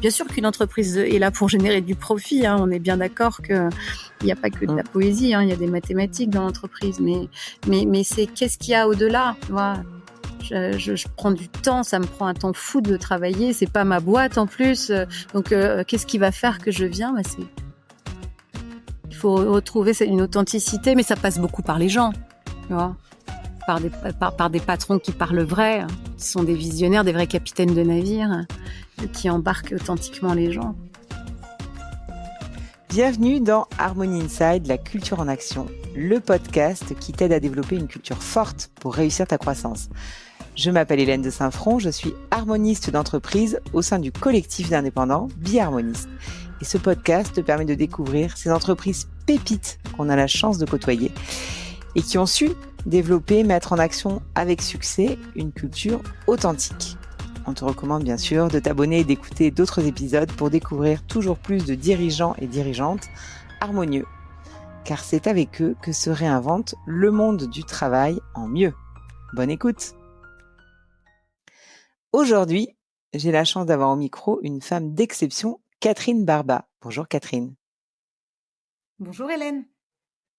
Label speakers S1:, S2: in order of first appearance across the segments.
S1: Bien sûr qu'une entreprise est là pour générer du profit, hein, on est bien d'accord qu'il n'y a pas que de la poésie, hein, il y a des mathématiques dans l'entreprise, mais c'est qu'est-ce qu'il y a au-delà, tu vois. Je prends du temps, ça me prend un temps fou de travailler, c'est pas ma boîte en plus, donc qu'est-ce qui va faire que je viens? Il faut retrouver une authenticité, mais ça passe beaucoup par les gens, tu vois, par des patrons qui parlent vrai, qui sont des visionnaires, des vrais capitaines de navire, qui embarquent authentiquement les gens.
S2: Bienvenue dans Harmony Inside, la culture en action, le podcast qui t'aide à développer une culture forte pour réussir ta croissance. Je m'appelle Hélène de Saint-Front, je suis harmoniste d'entreprise au sein du collectif d'indépendants Biharmoniste. Et ce podcast te permet de découvrir ces entreprises pépites qu'on a la chance de côtoyer et qui ont su développer, mettre en action avec succès une culture authentique. On te recommande bien sûr de t'abonner et d'écouter d'autres épisodes pour découvrir toujours plus de dirigeants et dirigeantes harmonieux. Car c'est avec eux que se réinvente le monde du travail en mieux. Bonne écoute! Aujourd'hui, j'ai la chance d'avoir au micro une femme d'exception, Catherine Barba. Bonjour Catherine.
S1: Bonjour Hélène.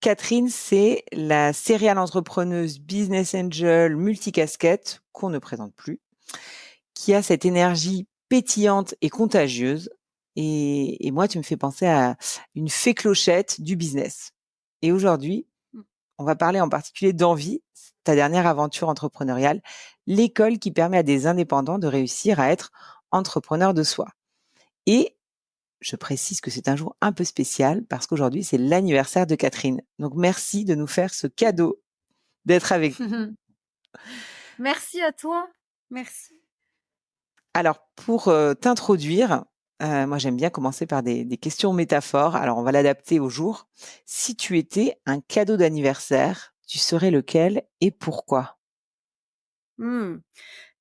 S2: Catherine, c'est la serial entrepreneuse, business angel, multicasquette, qu'on ne présente plus, qui a cette énergie pétillante et contagieuse. Et moi, tu me fais penser à une fée clochette du business. Et aujourd'hui, on va parler en particulier d'Envie, ta dernière aventure entrepreneuriale, l'école qui permet à des indépendants de réussir à être entrepreneurs de soi. Et je précise que c'est un jour un peu spécial parce qu'aujourd'hui, c'est l'anniversaire de Catherine. Donc, merci de nous faire ce cadeau d'être avec nous.
S1: Merci à toi. Merci.
S2: Alors, pour t'introduire, moi, j'aime bien commencer par des questions métaphores. Alors, on va l'adapter au jour. Si tu étais un cadeau d'anniversaire, tu serais lequel et pourquoi ?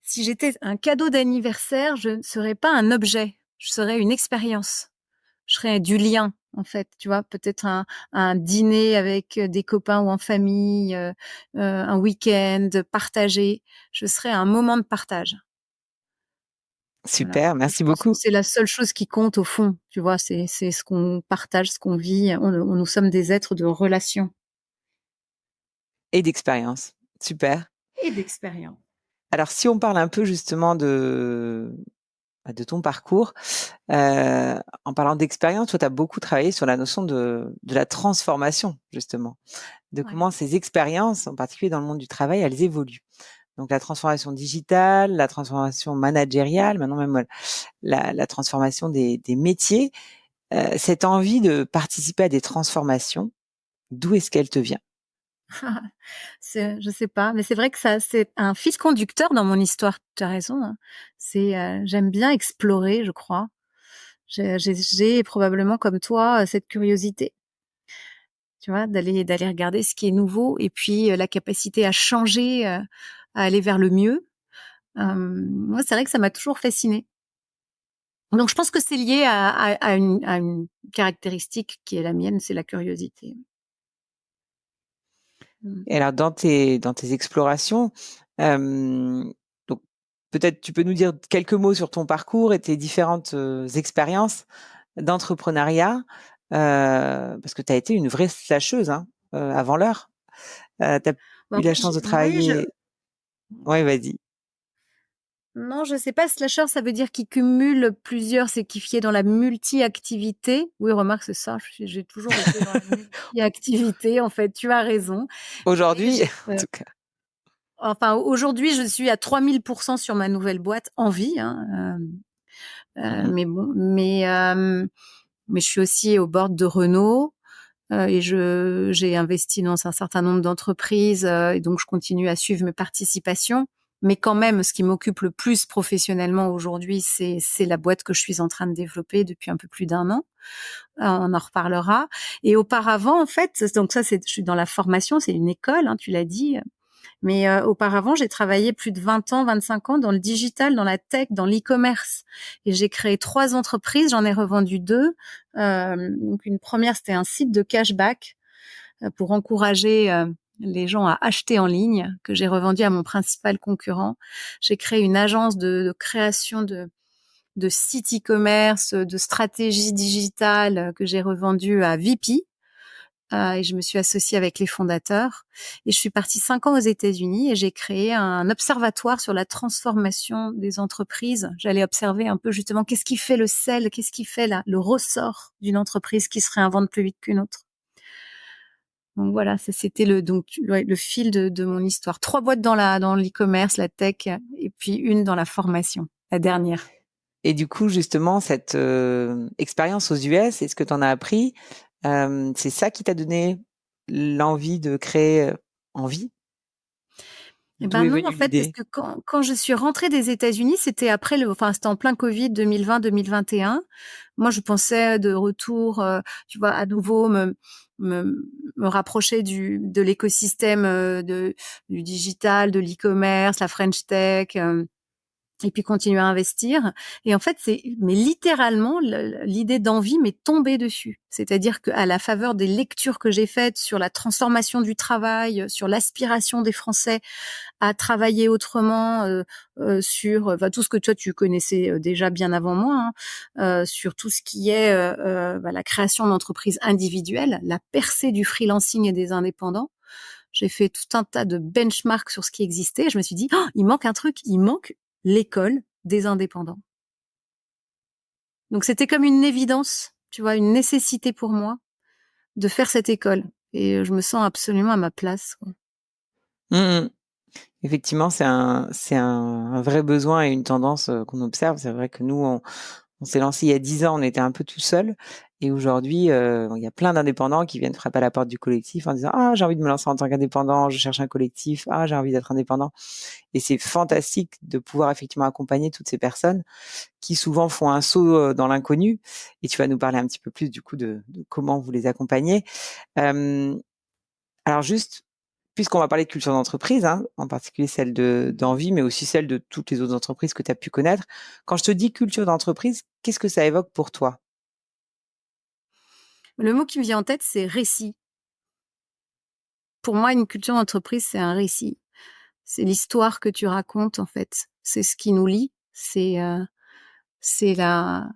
S1: Si j'étais un cadeau d'anniversaire, je ne serais pas un objet, je serais une expérience. Je serais du lien, en fait, tu vois, peut-être un dîner avec des copains ou en famille, un week-end partagé. Je serais un moment de partage.
S2: Super,
S1: Voilà.
S2: merci
S1: Je pense que
S2: beaucoup.
S1: c'est la seule chose qui compte au fond, tu vois, c'est ce qu'on partage, ce qu'on vit. Nous sommes des êtres de relation.
S2: Et d'expérience. Super.
S1: Et d'expérience.
S2: Alors, si on parle un peu justement de ton parcours, en parlant d'expérience, toi, tu as beaucoup travaillé sur la notion de la transformation, justement, de comment ces expériences, en particulier dans le monde du travail, elles évoluent. Donc, la transformation digitale, la transformation managériale, maintenant même la transformation des métiers. Cette envie de participer à des transformations, d'où est-ce qu'elle te vient ?
S1: Je sais pas, mais c'est vrai que ça, c'est un fil conducteur dans mon histoire. Tu as raison, hein. J'aime bien explorer, je crois. J'ai probablement comme toi cette curiosité, tu vois, d'aller regarder ce qui est nouveau et puis la capacité à changer, à aller vers le mieux. Moi, c'est vrai que ça m'a toujours fascinée. Donc, je pense que c'est lié à une caractéristique qui est la mienne, c'est la curiosité.
S2: Et alors, dans tes explorations, donc peut-être tu peux nous dire quelques mots sur ton parcours et tes différentes expériences d'entrepreneuriat, parce que tu as été une vraie slasheuse hein, avant l'heure. Tu as eu la chance de travailler. Oui, vas-y.
S1: Non, je sais pas, slasher, ça veut dire qu'il cumule plusieurs, c'est qui est dans la multi-activité. Oui, remarque, c'est ça, j'ai toujours été dans la multi-activité, en fait, tu as raison.
S2: Aujourd'hui, en tout cas.
S1: Enfin, aujourd'hui, je suis à 3000% sur ma nouvelle boîte Envie, hein, mais bon, mais je suis aussi au board de Renault. Et j'ai investi dans un certain nombre d'entreprises et donc je continue à suivre mes participations. Mais quand même, ce qui m'occupe le plus professionnellement aujourd'hui, c'est la boîte que je suis en train de développer depuis un peu plus d'1 an. On en reparlera. Et auparavant, en fait, donc ça, je suis dans la formation, c'est une école, hein, tu l'as dit. Mais auparavant, j'ai travaillé plus de 20 ans, 25 ans dans le digital, dans la tech, dans l'e-commerce. Et j'ai créé 3 entreprises, j'en ai revendu 2. Donc une première, c'était un site de cashback pour encourager les gens à acheter en ligne, que j'ai revendu à mon principal concurrent. J'ai créé une agence de création de sites e-commerce, de stratégie digitale que j'ai revendu à VP. Et je me suis associée avec les fondateurs. Et je suis partie 5 ans aux États-Unis et j'ai créé un observatoire sur la transformation des entreprises. J'allais observer un peu justement qu'est-ce qui fait le sel, qu'est-ce qui fait le ressort d'une entreprise qui se réinvente plus vite qu'une autre. Donc voilà, ça c'était le fil de mon histoire. 3 boîtes dans l'e-commerce, la tech, et puis une dans la formation, la dernière.
S2: Et du coup, justement, cette expérience aux US, et ce que tu en as appris, c'est ça qui t'a donné l'envie de créer Envie?
S1: Eh
S2: D'où
S1: ben
S2: est
S1: non, en
S2: venue
S1: fait, parce
S2: l'idée?
S1: que quand je suis rentrée des États-Unis, c'était c'était en plein Covid 2020-2021. Moi, je pensais de retour, tu vois, à nouveau me, me rapprocher de l'écosystème du digital, de l'e-commerce, la French Tech. Et puis continuer à investir. Et en fait, mais littéralement, l'idée d'Envie m'est tombée dessus. C'est-à-dire qu'à la faveur des lectures que j'ai faites sur la transformation du travail, sur l'aspiration des Français à travailler autrement, sur tout ce que toi tu connaissais déjà bien avant moi, hein, sur tout ce qui est la création d'entreprises individuelles, la percée du freelancing et des indépendants. J'ai fait tout un tas de benchmarks sur ce qui existait. Je me suis dit, oh, il manque un truc, il manque l'école des indépendants. Donc c'était comme une évidence, tu vois, une nécessité pour moi de faire cette école. Et je me sens absolument à ma place, quoi.
S2: Mmh. Effectivement, c'est un vrai besoin et une tendance qu'on observe. C'est vrai que nous, on s'est lancé il y a 10 ans, on était un peu tout seul. Et aujourd'hui, il y a plein d'indépendants qui viennent frapper à la porte du collectif en disant: «Ah, j'ai envie de me lancer en tant qu'indépendant, je cherche un collectif. Ah, j'ai envie d'être indépendant». Et c'est fantastique de pouvoir effectivement accompagner toutes ces personnes qui souvent font un saut dans l'inconnu. Et tu vas nous parler un petit peu plus du coup de comment vous les accompagnez. Alors juste, puisqu'on va parler de culture d'entreprise, hein, en particulier celle d'Envie, mais aussi celle de toutes les autres entreprises que tu as pu connaître. Quand je te dis culture d'entreprise, qu'est-ce que ça évoque pour toi?
S1: Le mot qui me vient en tête, c'est récit. Pour moi, une culture d'entreprise, c'est un récit. C'est l'histoire que tu racontes, en fait. C'est ce qui nous lie. C'est la.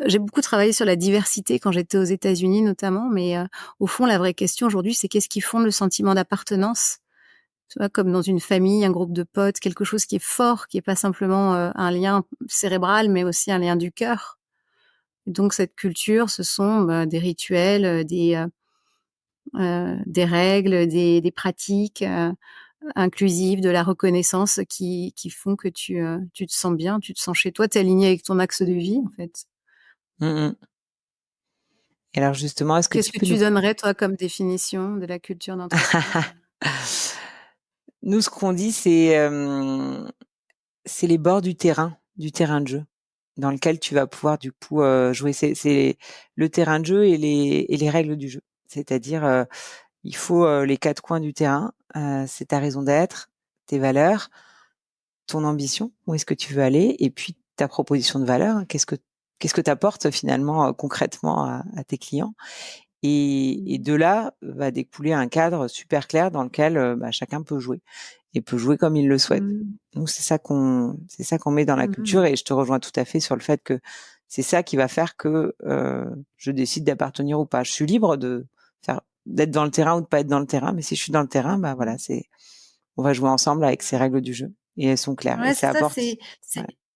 S1: J'ai beaucoup travaillé sur la diversité quand j'étais aux États-Unis, notamment, mais au fond, la vraie question aujourd'hui, c'est qu'est-ce qui fonde le sentiment d'appartenance? Tu vois, comme dans une famille, un groupe de potes, quelque chose qui est fort, qui est pas simplement un lien cérébral, mais aussi un lien du cœur. Et donc cette culture, ce sont des rituels, des règles, des pratiques inclusives, de la reconnaissance qui font que tu te sens bien, tu te sens chez toi, tu es aligné avec ton axe de vie, en fait.
S2: Mmh mh. Et alors justement, est-ce que
S1: Qu'est-ce
S2: tu
S1: que
S2: peux
S1: tu
S2: nous
S1: donnerais, toi, comme définition de la culture d'entreprise?
S2: nous, ce qu'on dit, c'est les bords du terrain de jeu, dans lequel tu vas pouvoir du coup, jouer. C'est le terrain de jeu et les règles du jeu. C'est-à-dire, il faut, les 4 coins du terrain, c'est ta raison d'être, tes valeurs, ton ambition, où est-ce que tu veux aller et puis ta proposition de valeur. Qu'est-ce que tu apportes finalement, concrètement à tes clients? Et de là va découler un cadre super clair dans lequel, chacun peut jouer et peut jouer comme il le souhaite.
S1: Mmh.
S2: Nous, c'est ça qu'on met dans la
S1: Mmh.
S2: culture et je te rejoins tout à fait sur le fait que c'est ça qui va faire que, je décide d'appartenir ou pas. Je suis libre d'être dans le terrain ou de pas être dans le terrain, mais si je suis dans le terrain, bah, voilà, on va jouer ensemble avec ces règles du jeu et elles sont claires et
S1: Ouais,
S2: ça
S1: c'est ça,
S2: apporte ouais.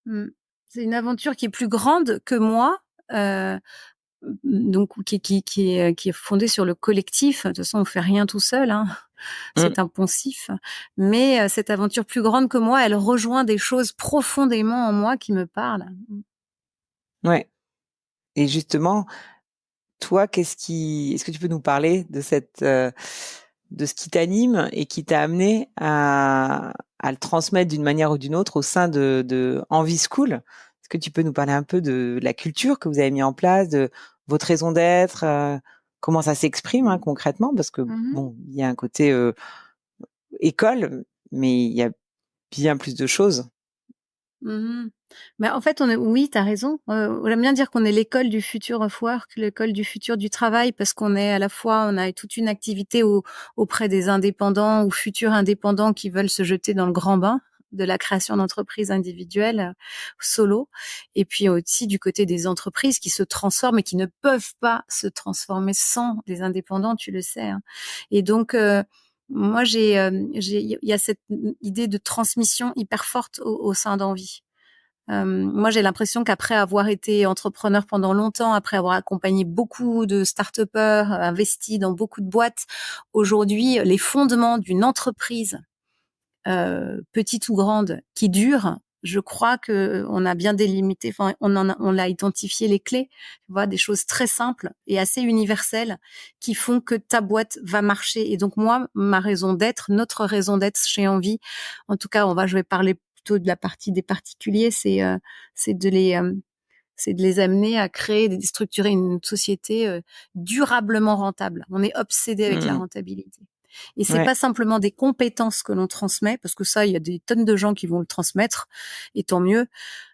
S1: mmh, c'est une aventure qui est plus grande que moi, donc qui est fondée sur le collectif. De toute façon, on fait rien tout seul, hein.
S2: Mmh,
S1: C'est un poncif. Mais cette aventure plus grande que moi, elle rejoint des choses profondément en moi qui me parlent.
S2: ouais et justement, toi, est-ce que tu peux nous parler de ce qui t'anime et qui t'a amené à le transmettre d'une manière ou d'une autre au sein de Envie School? Est-ce que tu peux nous parler un peu de la culture que vous avez mis en place, de votre raison d'être, comment ça s'exprime, hein, concrètement? Parce que
S1: Mmh mh.
S2: bon, il y a un côté, école, mais il y a bien plus de choses.
S1: Mmh. En fait, oui, tu as raison. J'aime bien dire qu'on est l'école du future of work, l'école du futur du travail, parce qu'on est à la fois on a toute une activité auprès des indépendants ou futurs indépendants qui veulent se jeter dans le grand bain, de la création d'entreprises individuelles, solo, et puis aussi du côté des entreprises qui se transforment et qui ne peuvent pas se transformer sans des indépendants, tu le sais, hein. Et donc, moi, il y a cette idée de transmission hyper forte au sein d'Envie. Moi, j'ai l'impression qu'après avoir été entrepreneur pendant longtemps, après avoir accompagné beaucoup de start-upers, investi dans beaucoup de boîtes, aujourd'hui, les fondements d'une entreprise, petite ou grande, qui dure, je crois que on a bien délimité, enfin, on a identifié les clés, tu vois, des choses très simples et assez universelles qui font que ta boîte va marcher. Et donc, moi, ma raison d'être, notre raison d'être chez Envie, en tout cas, je vais parler plutôt de la partie des particuliers, c'est de les amener à créer, de structurer une société durablement rentable. On est obsédé avec la
S2: Mmh.
S1: rentabilité. Et c'est
S2: Ouais.
S1: pas simplement des compétences que l'on transmet, parce que ça, il y a des tonnes de gens qui vont le transmettre, et tant mieux,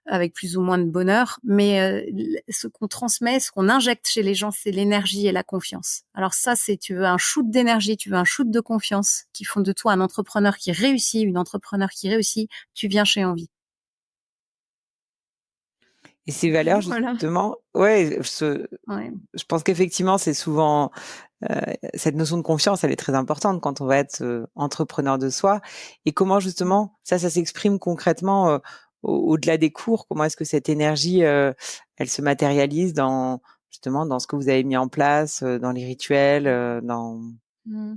S1: avec plus ou moins de bonheur. Mais ce qu'on transmet, ce qu'on injecte chez les gens, c'est l'énergie et la confiance. Alors ça, tu veux un shoot d'énergie, tu veux un shoot de confiance, qui font de toi un entrepreneur qui réussit, une entrepreneur qui réussit, tu viens chez Envie.
S2: Et ces valeurs,
S1: Voilà.
S2: justement,
S1: Ouais.
S2: je pense qu'effectivement, c'est souvent cette notion de confiance, elle est très importante quand on va être entrepreneur de soi. Et comment justement ça s'exprime concrètement au-delà des cours? Comment est-ce que cette énergie, elle se matérialise dans justement dans ce que vous avez mis en place, dans les rituels, dans...
S1: Mmh.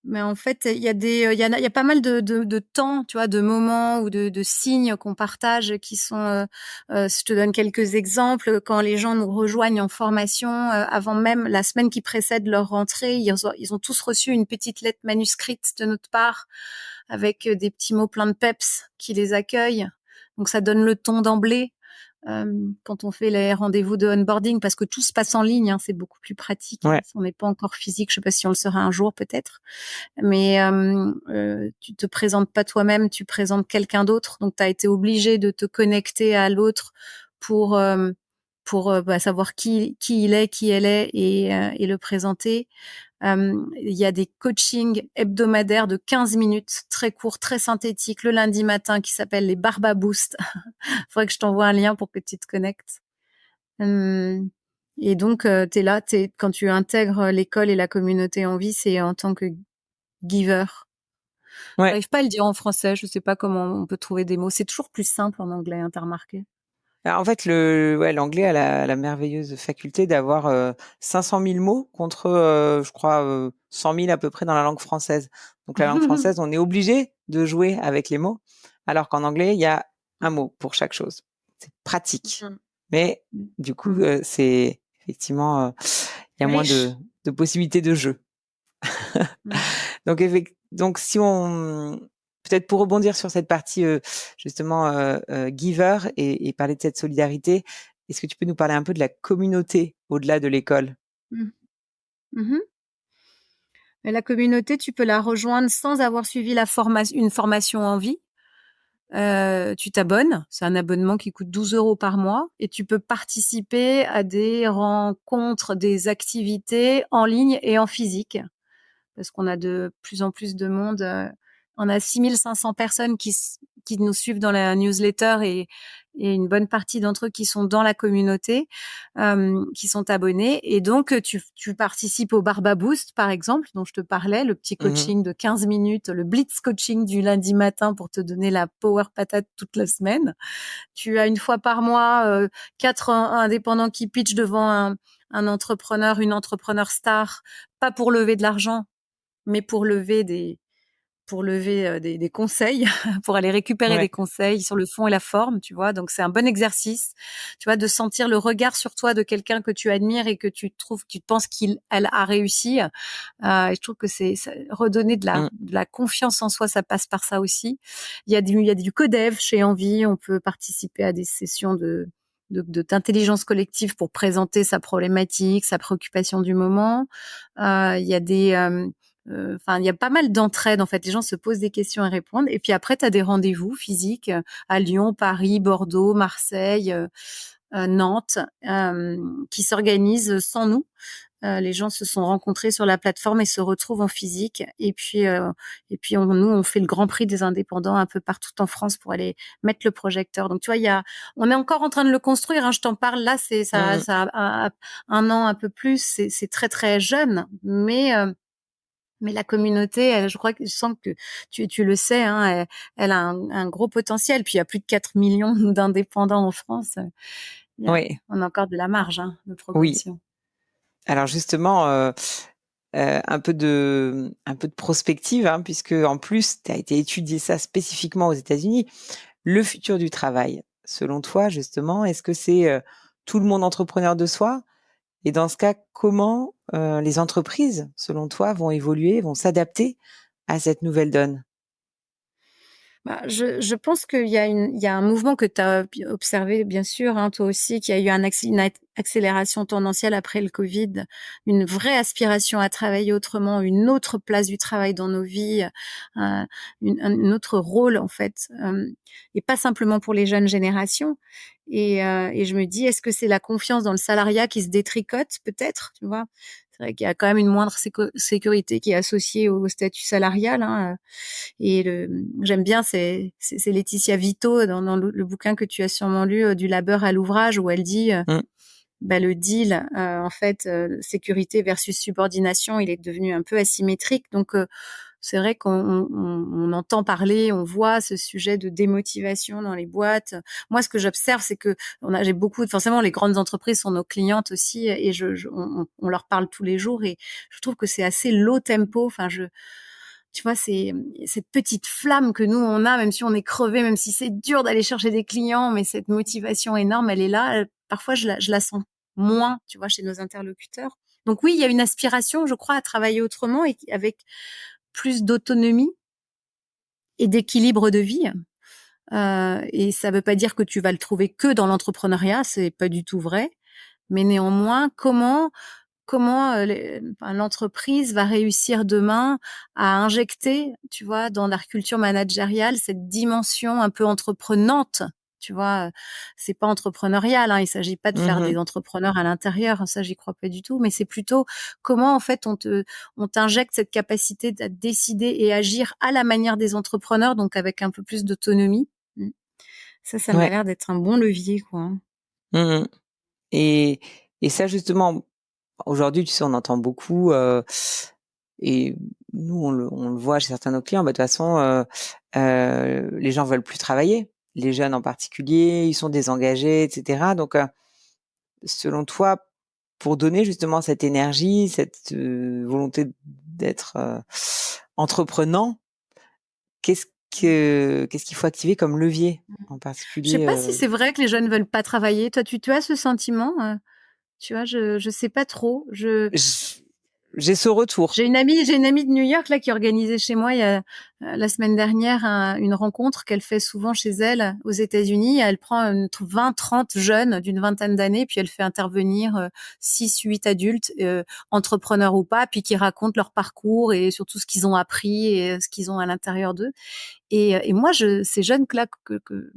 S1: Mais en fait, il y a pas mal de temps, tu vois, de moments ou de signes qu'on partage qui sont, je te donne quelques exemples. Quand les gens nous rejoignent en formation, avant même la semaine qui précède leur rentrée, ils ont tous reçu une petite lettre manuscrite de notre part avec des petits mots pleins de peps qui les accueillent. Donc ça donne le ton d'emblée. Quand on fait les rendez-vous de onboarding, parce que tout se passe en ligne, hein, c'est beaucoup plus pratique.
S2: Ouais.
S1: On n'est pas encore physique, je sais pas si on le sera un jour peut-être, mais tu te présentes pas toi-même, tu présentes quelqu'un d'autre, donc tu as été obligé de te connecter à l'autre pour savoir qui il est, qui elle est, et le présenter. Il y a des coachings hebdomadaires de 15 minutes, très courts, très synthétiques, le lundi matin, qui s'appellent les Barba Boost. Faudrait que je t'envoie un lien pour que tu te connectes. Et donc, quand tu intègres l'école et la communauté Envie, c'est en tant que giver.
S2: Ouais.
S1: J'arrive pas à le dire en français, je sais pas comment on peut trouver des mots. C'est toujours plus simple en anglais, hein, t'as remarqué?
S2: En fait, l'anglais a la merveilleuse faculté d'avoir 500 000 mots contre, je crois, 100 000 à peu près dans la langue française. Donc la langue française, on est obligé de jouer avec les mots, alors qu'en anglais, il y a un mot pour chaque chose. C'est pratique. Mais du coup, c'est effectivement, il y a moins
S1: Riche.
S2: de possibilités de jeu. Donc si on peut-être pour rebondir sur cette partie justement giver et parler de cette solidarité, est-ce que tu peux nous parler un peu de la communauté au-delà de l'école?
S1: Mais la communauté, tu peux la rejoindre sans avoir suivi une formation en vie. Tu t'abonnes, c'est un abonnement qui coûte 12 € par mois, et tu peux participer à des rencontres, des activités en ligne et en physique, parce qu'on a de plus en plus de monde. On a 6500 personnes qui nous suivent dans la newsletter, et une bonne partie d'entre eux qui sont dans la communauté, qui sont abonnés. Et donc, tu participes au Barba Boost, par exemple, dont je te parlais, le petit coaching de 15 minutes, le blitz coaching du lundi matin pour te donner la power patate toute la semaine. Tu as une fois par mois 4 indépendants qui pitchent devant un entrepreneur, une entrepreneur star, pas pour lever de l'argent, mais pour lever des conseils, pour aller récupérer
S2: Ouais.
S1: des conseils sur le fond et la forme, tu vois. Donc c'est un bon exercice, tu vois, de sentir le regard sur toi de quelqu'un que tu admires et que tu penses elle a réussi. Et je trouve que redonner de la confiance en soi, ça passe par ça aussi. Il y a du codev chez Envie, on peut participer à des sessions d'intelligence collective pour présenter sa problématique, sa préoccupation du moment. Il y a il y a pas mal d'entraide, en fait. Les gens se posent des questions et répondent. Et puis après, tu as des rendez-vous physiques à Lyon, Paris, Bordeaux, Marseille, Nantes, qui s'organisent sans nous. Les gens se sont rencontrés sur la plateforme et se retrouvent en physique. Et puis nous, on fait le Grand Prix des indépendants un peu partout en France pour aller mettre le projecteur. Donc, tu vois, on est encore en train de le construire. Hein, je t'en parle là, ça a un an, un peu plus. C'est très, très jeune. Mais la communauté, je crois que je sens que tu le sais, hein, elle a un gros potentiel. Puis il y a plus de 4 millions d'indépendants en France.
S2: Oui,
S1: On a encore de la marge de
S2: oui.
S1: progression.
S2: Alors justement, un peu de prospective, hein, puisque en plus, tu as été étudier ça spécifiquement aux États-Unis. Le futur du travail, selon toi, justement, est-ce que c'est tout le monde entrepreneur de soi? Et dans ce cas, comment les entreprises, selon toi, vont évoluer, vont s'adapter à cette nouvelle donne?
S1: Je pense qu'il y a un mouvement que tu as observé, bien sûr, hein, toi aussi, qu'il y a eu une accélération tendancielle après le Covid, une vraie aspiration à travailler autrement, une autre place du travail dans nos vies, un autre rôle, en fait, et pas simplement pour les jeunes générations. Et je me dis, est-ce que c'est la confiance dans le salariat qui se détricote, peut-être, tu vois? C'est vrai qu'il y a quand même une moindre sécurité qui est associée au statut salarial, hein. Et j'aime bien, c'est Laetitia Vito dans le bouquin que tu as sûrement lu, du labeur à l'ouvrage, où elle dit,
S2: Mmh.
S1: le deal, en fait, sécurité versus subordination, il est devenu un peu asymétrique. Donc, c'est vrai qu'on entend parler, on voit ce sujet de démotivation dans les boîtes. Moi, ce que j'observe, c'est que forcément, les grandes entreprises sont nos clientes aussi, et on leur parle tous les jours, et je trouve que c'est assez low tempo. Enfin, tu vois, c'est cette petite flamme que nous on a, même si on est crevé, même si c'est dur d'aller chercher des clients, mais cette motivation énorme, elle est là. Parfois, je la sens moins, tu vois, chez nos interlocuteurs. Donc oui, il y a une aspiration, je crois, à travailler autrement et avec plus d'autonomie et d'équilibre de vie. Et ça veut pas dire que tu vas le trouver que dans l'entrepreneuriat, c'est pas du tout vrai. Mais néanmoins, comment l'entreprise va réussir demain à injecter, tu vois, dans leur culture managériale, cette dimension un peu entreprenante, tu vois. C'est pas entrepreneurial, hein, il s'agit pas de faire
S2: Mmh.
S1: des entrepreneurs à l'intérieur, ça j'y crois pas du tout, mais c'est plutôt comment en fait on t'injecte cette capacité à décider et agir à la manière des entrepreneurs, donc avec un peu plus d'autonomie. Ça m'a
S2: Ouais.
S1: l'air d'être un bon levier, quoi, hein.
S2: Mmh. Et ça justement, aujourd'hui, tu sais, on entend beaucoup, et nous, on le voit chez certains de nos clients, bah, de toute façon, les gens veulent plus travailler. Les jeunes en particulier, ils sont désengagés et cetera. Donc, selon toi, pour donner justement cette énergie, cette, volonté d'être, entreprenant, qu'est-ce qu'est-ce qu'il faut activer comme levier en
S1: Je sais
S2: particulier,
S1: pas si c'est vrai que les jeunes veulent pas travailler. Toi, tu as ce sentiment? Tu vois, je sais pas trop.
S2: J j'ai ce retour.
S1: J'ai une amie de New York là qui organisait chez moi il y a la semaine dernière une rencontre qu'elle fait souvent chez elle aux États-Unis. Elle prend 20, 30 jeunes d'une vingtaine d'années, puis elle fait intervenir 6, 8 adultes, entrepreneurs ou pas, puis qui racontent leur parcours et surtout ce qu'ils ont appris et ce qu'ils ont à l'intérieur d'eux. Et moi, ces jeunes là que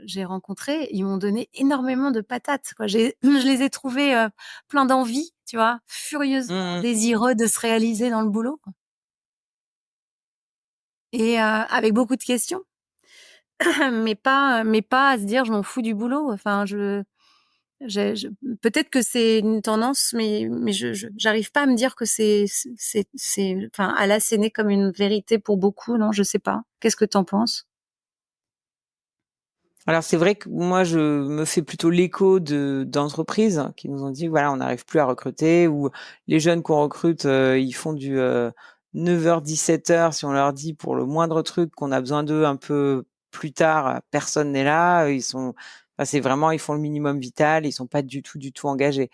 S1: j'ai rencontrés, ils m'ont donné énormément de patates, quoi. Je les ai trouvés pleins d'envie, tu vois, furieusement
S2: Mmh mh.
S1: désireux de se réaliser dans le boulot, et avec beaucoup de questions, mais pas à se dire je m'en fous du boulot. Enfin, je peut-être que c'est une tendance, mais j'arrive pas à me dire que enfin à l'asséner comme une vérité pour beaucoup. Non, je sais pas. Qu'est-ce que t'en penses?
S2: Alors c'est vrai que moi je me fais plutôt l'écho d'entreprises qui nous ont dit: «Voilà, on n'arrive plus à recruter» ou les jeunes qu'on recrute, ils font du, 9h-17h. Si on leur dit pour le moindre truc qu'on a besoin d'eux un peu plus tard, personne n'est là, ils sont enfin c'est vraiment ils font le minimum vital, ils sont pas du tout engagés.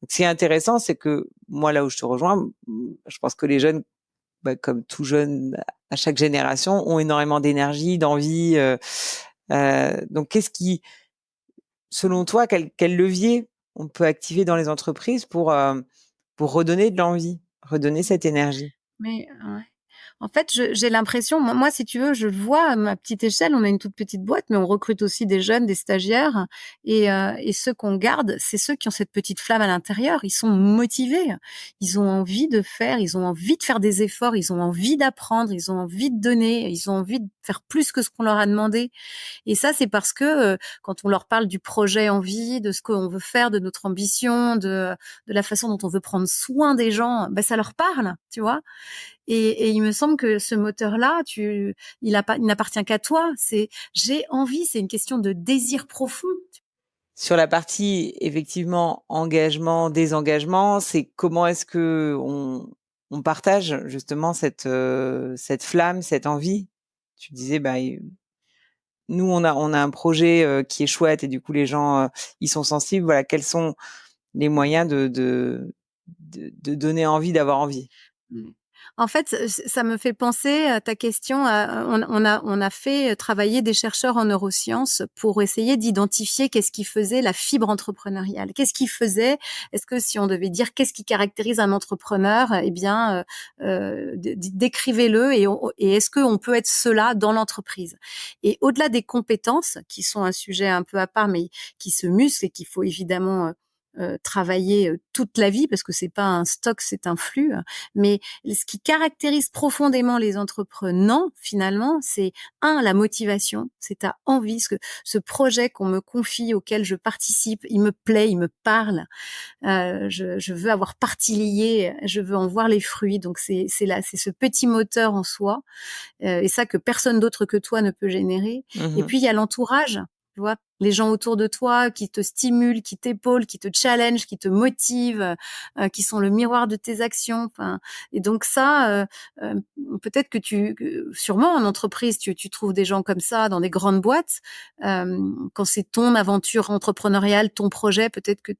S2: Donc ce qui est intéressant, c'est que moi là où je te rejoins, je pense que les jeunes, bah, comme tout jeune à chaque génération, ont énormément d'énergie, d'envie, donc qu'est-ce qui selon toi, quel levier on peut activer dans les entreprises pour redonner de l'envie, redonner cette énergie?
S1: Mais ouais. En fait, j'ai l'impression, moi, si tu veux, je le vois à ma petite échelle, on a une toute petite boîte, mais on recrute aussi des jeunes, des stagiaires, et ceux qu'on garde, c'est ceux qui ont cette petite flamme à l'intérieur. Ils sont motivés, ils ont envie de faire, ils ont envie de faire des efforts, ils ont envie d'apprendre, ils ont envie de donner, ils ont envie de faire plus que ce qu'on leur a demandé. Et ça, c'est parce que quand on leur parle du projet en vie, de ce qu'on veut faire, de notre ambition, de la façon dont on veut prendre soin des gens, ben ça leur parle, tu vois. Et il me semble que ce moteur-là, il n'appartient qu'à toi. C'est j'ai envie, c'est une question de désir profond.
S2: Sur la partie, effectivement, engagement, désengagement, c'est comment est-ce que on partage justement cette flamme, cette envie. Tu disais, bah, nous, on a un projet qui est chouette et du coup, les gens, ils sont sensibles. Voilà, quels sont les moyens de donner envie, d'avoir envie.
S1: Mmh. En fait, ça me fait penser à ta question. On a fait travailler des chercheurs en neurosciences pour essayer d'identifier qu'est-ce qui faisait la fibre entrepreneuriale. Qu'est-ce qui faisait? Est-ce que si on devait dire qu'est-ce qui caractérise un entrepreneur, eh bien, décrivez-le et est-ce qu'on peut être cela dans l'entreprise? Et au-delà des compétences, qui sont un sujet un peu à part, mais qui se musclent et qu'il faut évidemment travailler toute la vie parce que c'est pas un stock, c'est un flux. Mais ce qui caractérise profondément les entrepreneurs, finalement, c'est la motivation, c'est ta envie, ce projet qu'on me confie, auquel je participe, il me plaît, il me parle. Je veux avoir partie liée, je veux en voir les fruits. Donc c'est là, c'est ce petit moteur en soi, et ça que personne d'autre que toi ne peut générer. Et
S2: Mmh.
S1: puis il y a l'entourage. Tu vois, les gens autour de toi qui te stimulent, qui t'épaulent, qui te challengent, qui te motivent, qui sont le miroir de tes actions. Enfin, et donc ça, peut-être sûrement en entreprise, tu trouves des gens comme ça dans des grandes boîtes. Quand c'est ton aventure entrepreneuriale, ton projet, peut-être que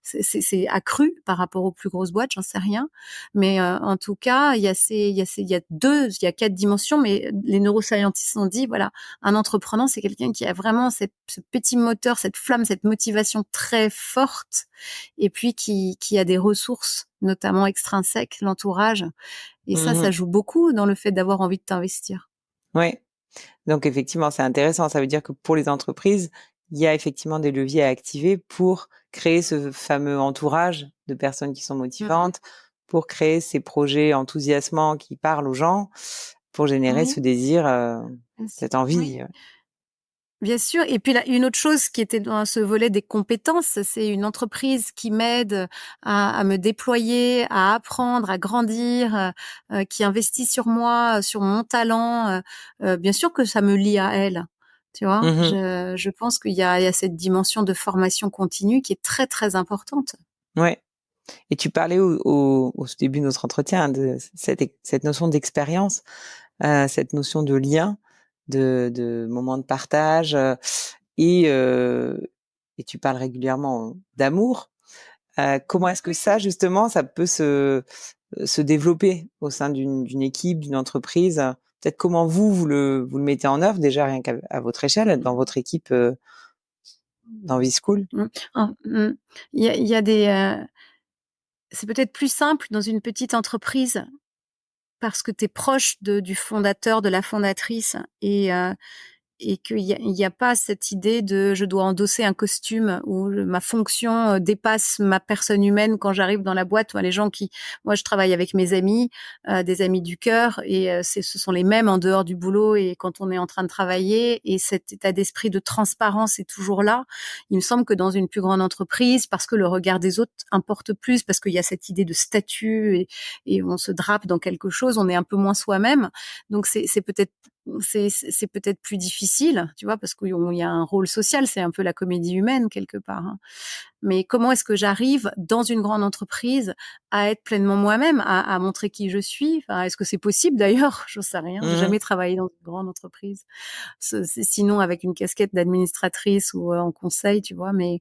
S1: c'est accru par rapport aux plus grosses boîtes, j'en sais rien. Mais en tout cas, il y a 4 dimensions. Mais les neuroscientistes ont dit, voilà, un entrepreneur, c'est quelqu'un qui a vraiment ce petit moteur, cette flamme, cette motivation très forte, et puis qui a des ressources, notamment extrinsèques, l'entourage. Et ça
S2: Mmh.
S1: joue beaucoup dans le fait d'avoir envie de t'investir.
S2: Ouais. Donc effectivement, c'est intéressant. Ça veut dire que pour les entreprises, il y a effectivement des leviers à activer pour créer ce fameux entourage de personnes qui sont
S1: Mmh.
S2: motivantes, pour créer ces projets enthousiasmants qui parlent aux gens, pour générer
S1: Oui,
S2: ce désir, cette
S1: oui.
S2: envie.
S1: Bien sûr. Et puis là, une autre chose qui était dans ce volet des compétences, c'est une entreprise qui m'aide à me déployer, à apprendre, à grandir, qui investit sur moi, sur mon talent. Bien sûr que ça me lie à elle. Tu vois,
S2: Mmh.
S1: je pense qu'il y a cette dimension de formation continue qui est très très importante.
S2: Ouais. Et tu parlais au début de notre entretien de cette notion d'expérience, cette notion de lien, de moments de partage, et heu et tu parles régulièrement d'amour. Comment est-ce que ça, justement, ça peut se développer au sein d'une équipe, d'une entreprise? Peut-être comment vous le mettez en œuvre déjà rien qu'à à votre échelle, dans votre équipe, dans V-School?
S1: Mmh. Mmh. Il y a des, c'est peut-être plus simple dans une petite entreprise parce que tu es proche du fondateur, de la fondatrice, et qu'il y a pas cette idée de je dois endosser un costume où ma fonction dépasse ma personne humaine quand j'arrive dans la boîte. Moi je travaille avec mes amis, des amis du cœur, et ce sont les mêmes en dehors du boulot et quand on est en train de travailler, et cet état d'esprit de transparence est toujours là. Il me semble que dans une plus grande entreprise, parce que le regard des autres importe plus, parce qu'il y a cette idée de statut, et on se drape dans quelque chose, on est un peu moins soi-même. Donc c'est peut-être plus difficile, tu vois, parce qu'il y a un rôle social, c'est un peu la comédie humaine quelque part, hein. Mais comment est-ce que j'arrive dans une grande entreprise à être pleinement moi-même, à montrer qui je suis? Enfin, est-ce que c'est possible d'ailleurs? J'en sais rien. J'ai
S2: Mmh.
S1: jamais travaillé dans une grande entreprise. Sinon avec une casquette d'administratrice ou en conseil, tu vois. Mais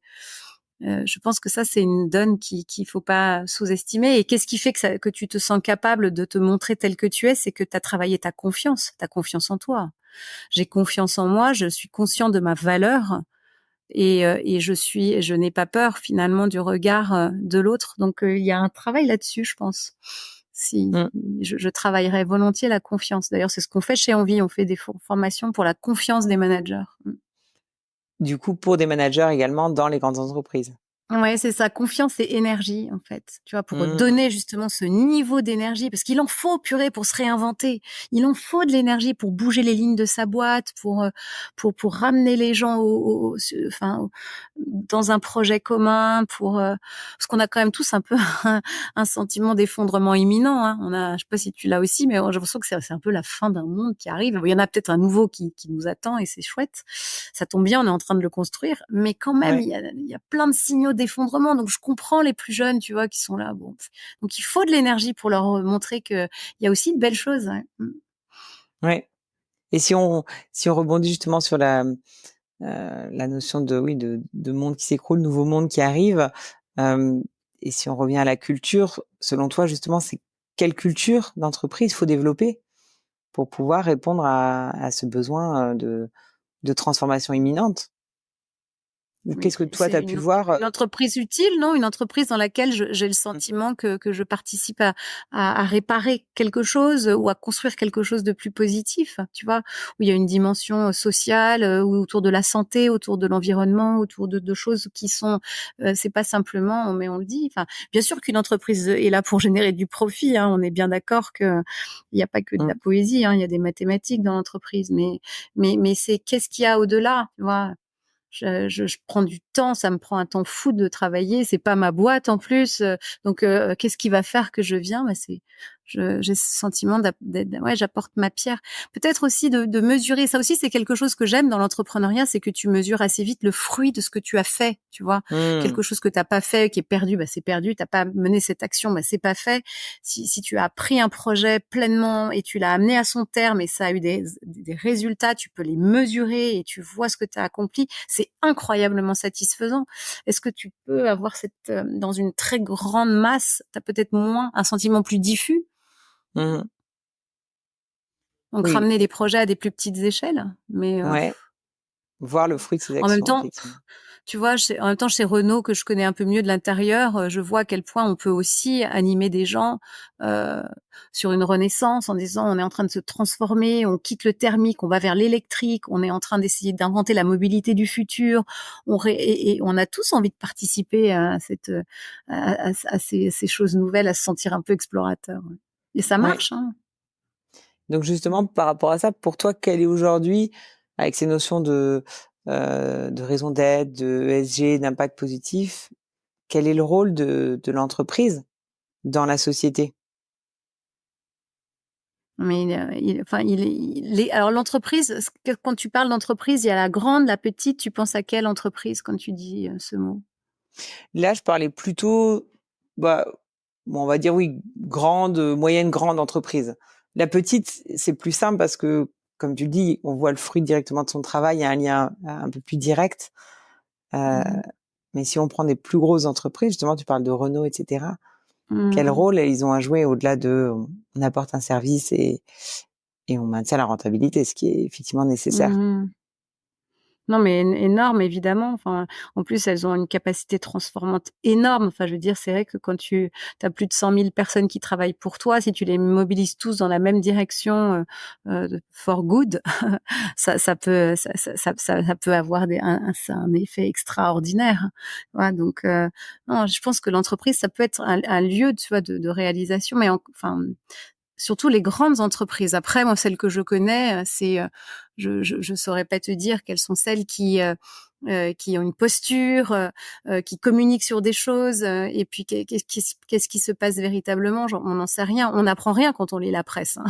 S1: je pense que ça, c'est une donne qu'il faut pas sous-estimer. Et qu'est-ce qui fait que tu te sens capable de te montrer tel que tu es? C'est que tu as travaillé ta confiance en toi. J'ai confiance en moi, je suis conscient de ma valeur, et je n'ai pas peur finalement du regard de l'autre. Donc il y a un travail là-dessus, je pense. Si
S2: Mmh.
S1: je travaillerais volontiers la confiance. D'ailleurs, c'est ce qu'on fait chez Envie. On fait des formations pour la confiance des managers.
S2: Du coup, pour des managers également dans les grandes entreprises.
S1: Ouais, c'est ça, confiance et énergie, en fait. Tu vois, pour
S2: Mmh.
S1: donner justement ce niveau d'énergie, parce qu'il en faut, purée, pour se réinventer. Il en faut de l'énergie pour bouger les lignes de sa boîte, pour ramener les gens dans un projet commun, parce qu'on a quand même tous un peu un sentiment d'effondrement imminent, hein. Je sais pas si tu l'as aussi, mais j'ai l'impression que c'est un peu la fin d'un monde qui arrive. Il y en a peut-être un nouveau qui nous attend et c'est chouette. Ça tombe bien, on est en train de le construire, mais quand même,
S2: Ouais.
S1: il y a plein de signaux d'effondrement. Donc, je comprends les plus jeunes, tu vois, qui sont là. Bon, donc il faut de l'énergie pour leur montrer que il y a aussi de belles choses. Ouais.
S2: Ouais. Et si on rebondit justement sur la notion de oui de monde qui s'écroule, nouveau monde qui arrive, et si on revient à la culture, selon toi justement, c'est quelle culture d'entreprise faut développer pour pouvoir répondre à ce besoin de transformation imminente?
S1: Mais
S2: Qu'est-ce que toi tu
S1: c'est
S2: as pu voir?
S1: une entreprise utile, non? Une entreprise dans laquelle j'ai le
S2: Mmh.
S1: sentiment que je participe à réparer quelque chose ou à construire quelque chose de plus positif, tu vois? Où il y a une dimension sociale, ou autour de la santé, autour de l'environnement, autour de choses qui sont, c'est pas simplement, mais on le dit, enfin, bien sûr qu'une entreprise est là pour générer du profit, hein, on est bien d'accord qu'il y a pas que de
S2: Mmh.
S1: la poésie, hein, il y a des mathématiques dans l'entreprise, mais c'est qu'est-ce qu'il y a au-delà, tu vois? Je prends du temps, ça me prend un temps fou de travailler, c'est pas ma boîte en plus, donc qu'est-ce qui va faire que je viens? Bah, j'ai ce sentiment ouais, j'apporte ma pierre. Peut-être aussi de mesurer, ça aussi c'est quelque chose que j'aime dans l'entrepreneuriat, c'est que tu mesures assez vite le fruit de ce que tu as fait, tu vois?
S2: Mmh.
S1: Quelque chose que tu as pas fait, qui est perdu, bah, c'est perdu, tu as pas mené cette action, bah, c'est pas fait. Si tu as pris un projet pleinement et tu l'as amené à son terme et ça a eu des résultats, tu peux les mesurer et tu vois ce que tu as accompli, c'est incroyablement satisfaisant. Est-ce que tu peux avoir dans une très grande masse, tu as peut-être moins un sentiment plus diffus,
S2: Mmh.
S1: donc
S2: Oui,
S1: ramener les projets à des plus petites échelles, mais
S2: ouais, voir le fruit de ses
S1: en même
S2: actions
S1: temps,
S2: effectivement.
S1: tu vois, en même temps, chez Renault, que je connais un peu mieux de l'intérieur, je vois à quel point on peut aussi animer des gens euh, sur une renaissance en disant on est en train de se transformer, on quitte le thermique, on va vers l'électrique, on est en train d'essayer d'inventer la mobilité du futur. Et on a tous envie de participer à ces choses nouvelles, à se sentir un peu explorateur. Ouais. Et ça
S2: Ouais.
S1: marche, hein.
S2: Donc justement, par rapport à ça, pour toi, quelle est aujourd'hui, avec ces notions de raison d'être, de ESG, d'impact positif, quel est le rôle de l'entreprise dans la société?
S1: Mais enfin, alors l'entreprise, quand tu parles d'entreprise, il y a la grande, la petite. Tu penses à quelle entreprise quand tu dis ce mot?
S2: Là, je parlais plutôt, bah, bon, on va dire oui, grande, moyenne, grande entreprise. La petite, c'est plus simple parce que, comme tu le dis, on voit le fruit directement de son travail, il y a un lien un peu plus direct. Euh,
S1: Mmh.
S2: mais si on prend des plus grosses entreprises, justement, tu parles de Renault, etc. Quel
S1: Mmh.
S2: rôle ils ont à jouer au-delà de on apporte un service et on maintient la rentabilité, ce qui est effectivement nécessaire.
S1: Mmh. Non, mais énorme, évidemment. Enfin, en plus, elles ont une capacité transformante énorme. Enfin, je veux dire, c'est vrai que quand tu as plus de 100 000 personnes qui travaillent pour toi, si tu les mobilises tous dans la même direction, for good, ça peut avoir un effet extraordinaire. Voilà, donc, non, je pense que l'entreprise, ça peut être un lieu, tu vois, de réalisation, mais enfin, surtout les grandes entreprises. Après, moi, celles que je connais, je saurais pas te dire quelles sont celles qui ont une posture, qui communiquent sur des choses, et puis qu'est-ce qui se passe véritablement, on n'en sait rien. On n'apprend rien quand on lit la presse, hein.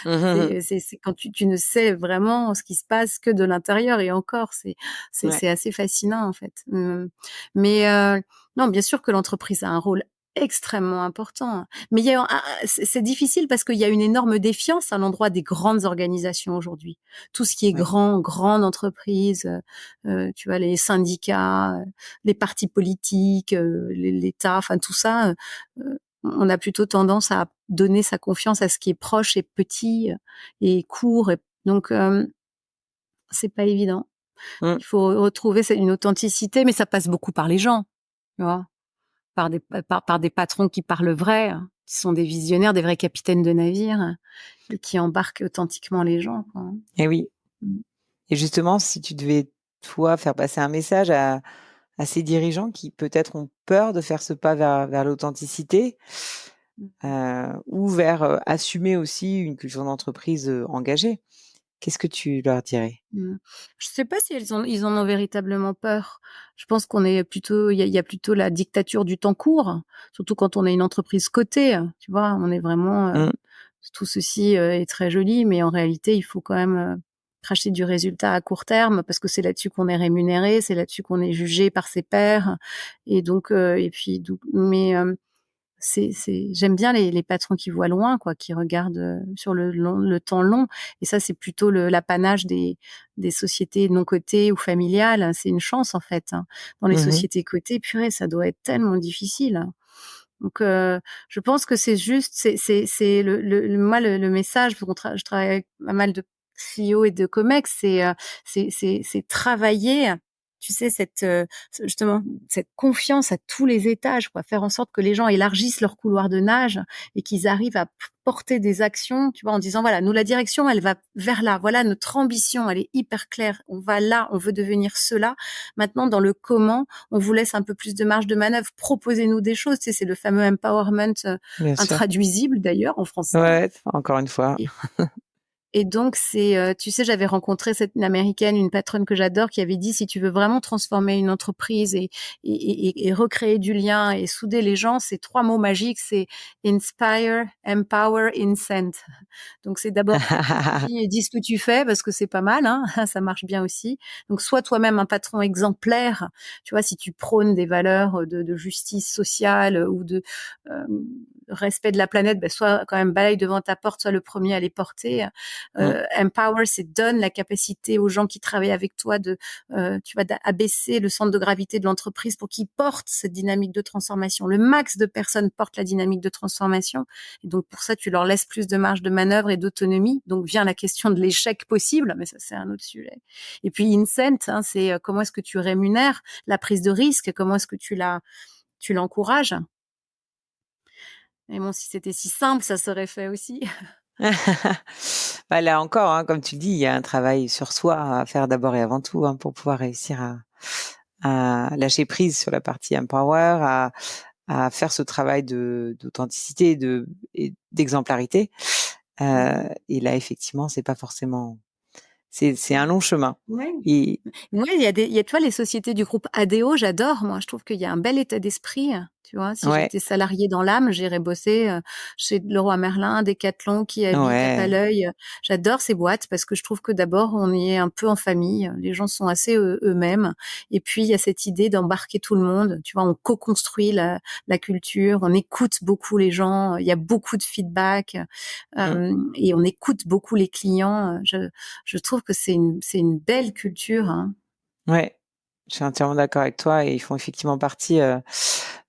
S2: Mmh.
S1: C'est quand tu ne sais vraiment ce qui se passe que de l'intérieur, et encore,
S2: Ouais,
S1: c'est assez fascinant, en fait. Mais non, bien sûr que l'entreprise a un rôle extrêmement important. Mais c'est difficile parce qu'il y a une énorme défiance à l'endroit des grandes organisations aujourd'hui. Tout ce qui est
S2: ouais,
S1: grande entreprise, tu vois, les syndicats, les partis politiques, l'État, enfin tout ça, on a plutôt tendance à donner sa confiance à ce qui est proche et petit, et court. Et donc, c'est pas évident.
S2: mmh,
S1: Il faut retrouver une authenticité, mais ça passe beaucoup par les gens, tu vois, par des patrons qui parlent vrai. qui sont des visionnaires, des vrais capitaines de navire et qui embarquent authentiquement les gens, quoi.
S2: Et oui. Et justement, si tu devais, toi, faire passer un message à ces dirigeants qui peut-être ont peur de faire ce pas vers l'authenticité, ou vers assumer aussi une culture d'entreprise engagée, qu'est-ce que tu leur dirais?
S1: Je sais pas si ils en ont véritablement peur. Je pense qu'on est plutôt, il y a plutôt la dictature du temps court, surtout quand on est une entreprise cotée, tu vois, on est vraiment, tout ceci est très joli, mais en réalité, il faut quand même cracher du résultat à court terme parce que c'est là-dessus qu'on est rémunéré, c'est là-dessus qu'on est jugé par ses pairs, et donc et puis j'aime bien les patrons qui voient loin, quoi, qui regardent sur le temps long. Et ça, c'est plutôt l'apanage des sociétés non cotées ou familiales. C'est une chance, en fait, hein. Dans les
S2: Mmh.
S1: sociétés cotées, purée, ça doit être tellement difficile. Donc, je pense que c'est juste, c'est moi, le message, je travaille avec pas mal de CEO et de Comex, c'est travailler, tu sais, justement, cette confiance à tous les étages, quoi. Faire en sorte que les gens élargissent leur couloir de nage et qu'ils arrivent à porter des actions, tu vois, en disant, voilà, nous, la direction, elle va vers là. Voilà, notre ambition, elle est hyper claire. On va là, on veut devenir cela. Maintenant, dans le comment, on vous laisse un peu plus de marge de manœuvre. Proposez-nous des choses. Tu sais, c'est le fameux empowerment,
S2: Bien sûr.
S1: intraduisible d'ailleurs en français.
S2: Ouais, encore une fois.
S1: Et donc, tu sais, j'avais rencontré une américaine, une patronne que j'adore, qui avait dit, si tu veux vraiment transformer une entreprise et recréer du lien et souder les gens, c'est 3 mots magiques, c'est inspire, empower, incent. Donc, c'est d'abord, dis ce que tu fais parce que c'est pas mal, hein, ça marche bien aussi. Donc, sois toi-même un patron exemplaire. Tu vois, si tu prônes des valeurs de justice sociale ou de respect de la planète, ben, sois quand même balaye devant ta porte, sois le premier à les porter. Empower, c'est donne la capacité aux gens qui travaillent avec toi tu vois, d'abaisser le centre de gravité de l'entreprise pour qu'ils portent cette dynamique de transformation. Le max de personnes portent la dynamique de transformation. Et donc, pour ça, tu leur laisses plus de marge de manœuvre et d'autonomie. Donc, vient la question de l'échec possible, mais ça, c'est un autre sujet. Et puis, incent, hein, c'est comment est-ce que tu rémunères la prise de risque, comment est-ce que tu l'encourages. Mais bon, si c'était si simple, ça serait fait aussi.
S2: Bah, là encore, hein, comme tu le dis, il y a un travail sur soi à faire d'abord et avant tout, hein, pour pouvoir réussir à lâcher prise sur la partie empower, à faire ce travail d'authenticité et d'exemplarité. Et là, effectivement, c'est pas forcément, c'est un long chemin.
S1: Ouais.
S2: Et
S1: Ouais, il y a, tu vois, les sociétés du groupe ADO, j'adore. Moi, je trouve qu'il y a un bel état d'esprit. Tu vois, si
S2: ouais,
S1: j'étais salariée dans l'âme, j'irais bosser chez Leroy Merlin, Decathlon, qui habite à
S2: ouais.
S1: Paleuil. J'adore ces boîtes parce que je trouve que d'abord, on y est un peu en famille. Les gens sont assez eux-mêmes. Et puis, il y a cette idée d'embarquer tout le monde. Tu vois, on co-construit la culture, on écoute beaucoup les gens. Il y a beaucoup de feedback
S2: Mm.
S1: et on écoute beaucoup les clients. Je trouve que c'est une belle culture, hein.
S2: Ouais, je suis entièrement d'accord avec toi et ils font effectivement partie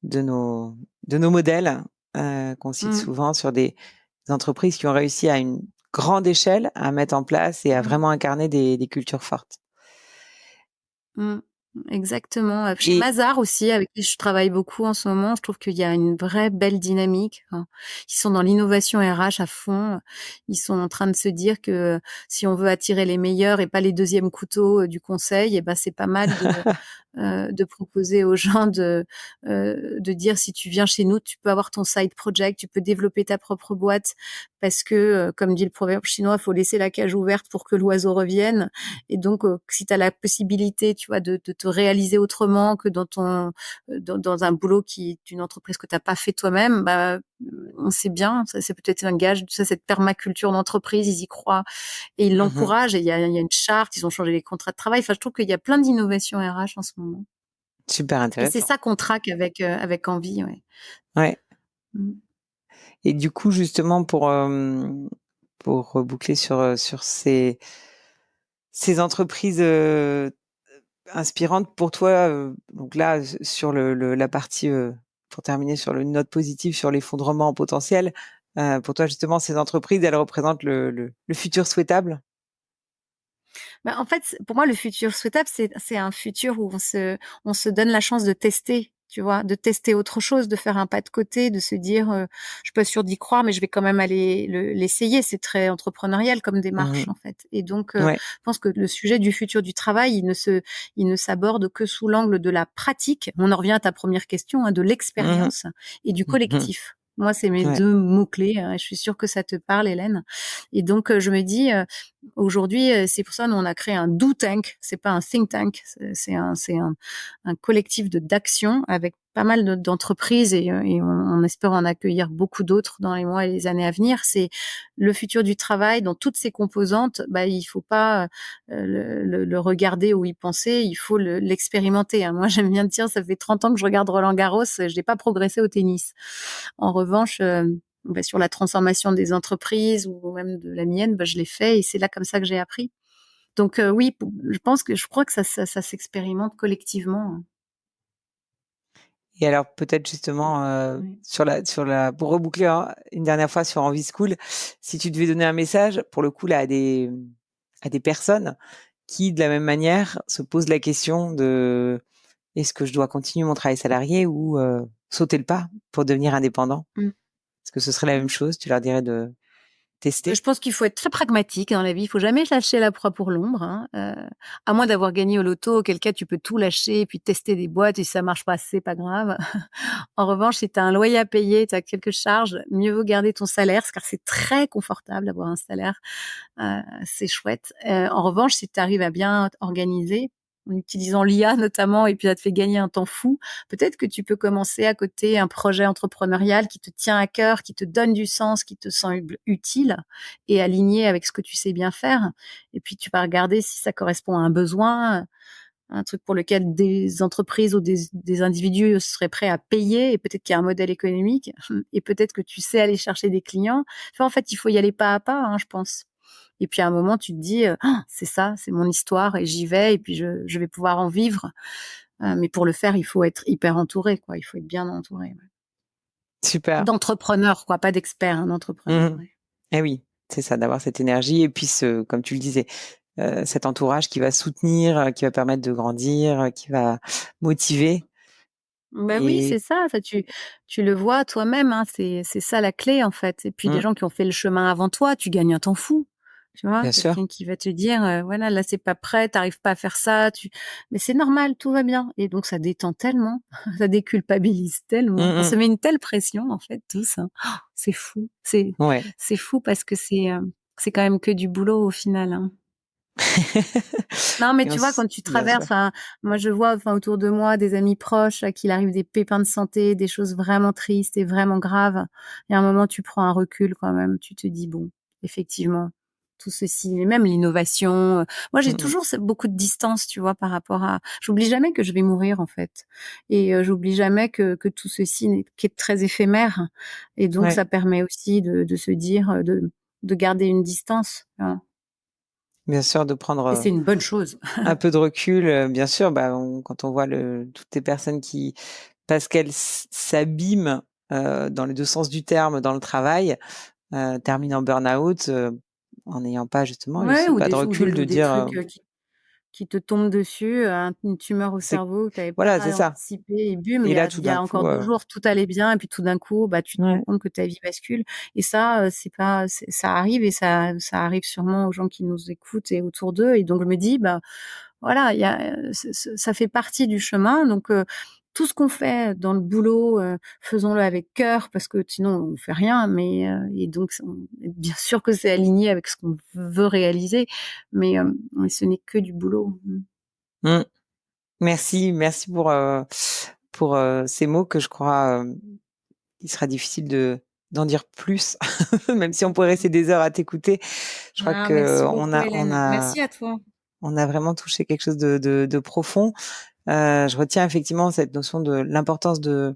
S2: de nos modèles qu'on cite
S1: Mmh.
S2: souvent sur des entreprises qui ont réussi à une grande échelle à mettre en place et à
S1: Mmh.
S2: vraiment incarner des cultures fortes.
S1: Mmh. Exactement. Chez
S2: Et
S1: Mazars aussi, avec qui je travaille beaucoup en ce moment, je trouve qu'il y a une vraie belle dynamique, hein. Ils sont dans l'innovation RH à fond. Ils sont en train de se dire que si on veut attirer les meilleurs et pas les deuxièmes couteaux du conseil, et ben c'est pas mal de proposer aux gens de dire si tu viens chez nous, tu peux avoir ton side project, tu peux développer ta propre boîte parce que, comme dit le proverbe chinois, il faut laisser la cage ouverte pour que l'oiseau revienne. Et donc, si tu as la possibilité, tu vois, de te réaliser autrement que dans un boulot qui est une entreprise que tu n'as pas fait toi-même, bah, c'est bien. Ça, c'est peut-être un gage. Ça, cette permaculture d'entreprise, ils y croient et ils
S2: Mhm.
S1: l'encouragent. Et il y a une charte. Ils ont changé les contrats de travail. Enfin, je trouve qu'il y a plein d'innovations RH en ce moment.
S2: Super
S1: Et c'est
S2: intéressant.
S1: ça qu'on traque avec envie, ouais.
S2: Ouais.
S1: Mmh.
S2: Et du coup, justement, pour reboucler sur ces entreprises inspirantes pour toi, donc là, sur la partie, pour terminer sur le note positive sur l'effondrement potentiel, pour toi, justement, ces entreprises, elles représentent le futur souhaitable?
S1: Bah, en fait, pour moi, le futur souhaitable, c'est un futur où on se donne la chance de tester tu vois, de tester autre chose, de faire un pas de côté, de se dire, je suis pas sûre d'y croire, mais je vais quand même aller l'essayer. C'est très entrepreneurial comme démarche, en fait. Et donc, je pense que le sujet du futur du travail, il ne s'aborde que sous l'angle de la pratique. On en revient à ta première question, hein, de l'expérience et du collectif. Moi, c'est mes 2 mots-clés, hein, et je suis sûre que ça te parle, Hélène. Et donc, je me dis, aujourd'hui, c'est pour ça, nous, on a créé un do tank. C'est pas un think tank. C'est un collectif d'action avec pas mal d'entreprises et on espère en accueillir beaucoup d'autres dans les mois et les années à venir. C'est le futur du travail dans toutes ses composantes. Il faut pas le regarder ou y penser, il faut l'expérimenter, hein. Moi, j'aime bien dire, ça fait 30 ans que je regarde Roland-Garros, je n'ai pas progressé au tennis. En revanche, sur la transformation des entreprises ou même de la mienne, je l'ai fait et c'est là comme ça que j'ai appris. Donc oui, je crois que ça s'expérimente collectivement, hein.
S2: Et alors peut-être justement pour reboucler une dernière fois sur Envie School, si tu devais donner un message pour le coup là à des personnes qui de la même manière se posent la question de est-ce que je dois continuer mon travail salarié ou sauter le pas pour devenir indépendant? Est-ce que ce serait la même chose? Tu leur dirais de tester?
S1: Je pense qu'il faut être très pragmatique dans la vie. Il faut jamais lâcher la proie pour l'ombre, hein. À moins d'avoir gagné au loto, auquel cas tu peux tout lâcher et puis tester des boîtes et si ça marche pas, c'est pas grave. En revanche, si tu as un loyer à payer, tu as quelques charges, mieux vaut garder ton salaire, car c'est très confortable d'avoir un salaire. C'est chouette. En revanche, si tu arrives à bien organiser, en utilisant l'IA notamment, et puis ça te fait gagner un temps fou, peut-être que tu peux commencer à côté un projet entrepreneurial qui te tient à cœur, qui te donne du sens, qui te sent utile et aligné avec ce que tu sais bien faire. Et puis tu vas regarder si ça correspond à un besoin, un truc pour lequel des entreprises ou des individus seraient prêts à payer, et peut-être qu'il y a un modèle économique, et peut-être que tu sais aller chercher des clients. Enfin, en fait, il faut y aller pas à pas, hein, je pense. Et puis à un moment, tu te dis, c'est ça, c'est mon histoire et j'y vais et puis je vais pouvoir en vivre. Mais pour le faire, il faut être hyper entouré, quoi. Il faut être bien entouré. Ouais.
S2: Super.
S1: D'entrepreneurs, quoi, pas d'experts, hein, d'entrepreneurs. Ouais.
S2: Eh oui, c'est ça, d'avoir cette énergie et puis comme tu le disais, cet entourage qui va soutenir, qui va permettre de grandir, qui va motiver.
S1: Oui, c'est ça. Ça tu le vois toi-même, hein, c'est ça la clé, en fait. Et puis des gens qui ont fait le chemin avant toi, tu gagnes un temps fou. Tu vois,
S2: Bien sûr.
S1: quelqu'un qui va te dire, voilà, là, c'est pas prêt, t'arrives pas à faire ça, mais c'est normal, tout va bien. Et donc, ça détend tellement, ça déculpabilise tellement. On se met une telle pression, en fait, tous, hein. Oh, c'est fou. C'est fou parce que c'est quand même que du boulot au final, hein. Non, mais tu vois, quand tu traverses, moi, je vois, autour de moi, des amis proches à qui il arrive des pépins de santé, des choses vraiment tristes et vraiment graves. Et à un moment, tu prends un recul quand même. Tu te dis, bon, effectivement, tout ceci, mais même l'innovation. Moi, j'ai toujours beaucoup de distance, tu vois, par rapport à. J'oublie jamais que je vais mourir, en fait, et j'oublie jamais que tout ceci qui est très éphémère. Et donc, ça permet aussi de se dire, de garder une distance. Hein.
S2: Bien sûr, de prendre.
S1: Et c'est une bonne chose.
S2: Un peu de recul, bien sûr. Quand on voit toutes les personnes qui, parce qu'elles s'abîment dans les 2 sens du terme dans le travail, terminent en burn-out. En n'ayant pas justement ce pas de recul de dire
S1: trucs qui te tombent dessus, une tumeur au cerveau que tu n'avais pas
S2: c'est ça.
S1: anticipé et bum,
S2: Et là,
S1: il y a encore 2 jours, tout allait bien et puis tout d'un coup, tu te rends compte que ta vie bascule. Et ça, ça arrive et ça arrive sûrement aux gens qui nous écoutent et autour d'eux. Et donc je me dis, voilà, ça fait partie du chemin. Donc tout ce qu'on fait dans le boulot, faisons-le avec cœur parce que sinon on fait rien. Mais et donc bien sûr que c'est aligné avec ce qu'on veut réaliser, mais ce n'est que du boulot.
S2: Merci pour ces mots que je crois il sera difficile d'en dire plus, même si on pourrait rester des heures à t'écouter. Je crois que
S1: Merci à toi.
S2: On a vraiment touché quelque chose de profond. Je retiens effectivement cette notion de l'importance de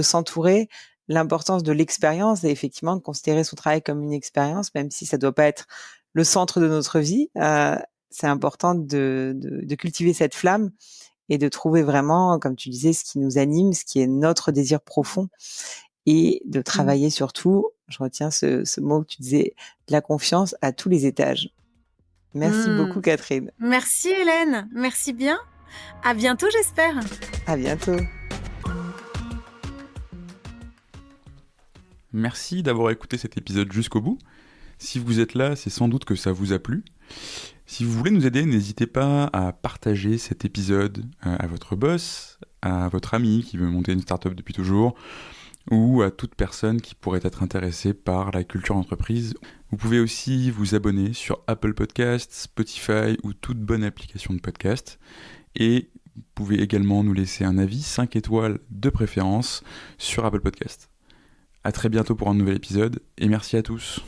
S2: s'entourer, l'importance de l'expérience et effectivement de considérer son travail comme une expérience, même si ça doit pas être le centre de notre vie. C'est important de cultiver cette flamme et de trouver vraiment, comme tu disais, ce qui nous anime, ce qui est notre désir profond et de travailler surtout, je retiens ce mot que tu disais, de la confiance à tous les étages. Merci beaucoup, Catherine.
S1: Merci, Hélène. Merci bien. À bientôt, j'espère.
S2: À bientôt.
S3: Merci d'avoir écouté cet épisode jusqu'au bout. Si vous êtes là, c'est sans doute que ça vous a plu. Si vous voulez nous aider, n'hésitez pas à partager cet épisode à votre boss, à votre ami qui veut monter une startup depuis toujours, ou à toute personne qui pourrait être intéressée par la culture entreprise. Vous pouvez aussi vous abonner sur Apple Podcasts, Spotify ou toute bonne application de podcast. Et vous pouvez également nous laisser un avis 5 étoiles de préférence sur Apple Podcasts. À très bientôt pour un nouvel épisode et merci à tous.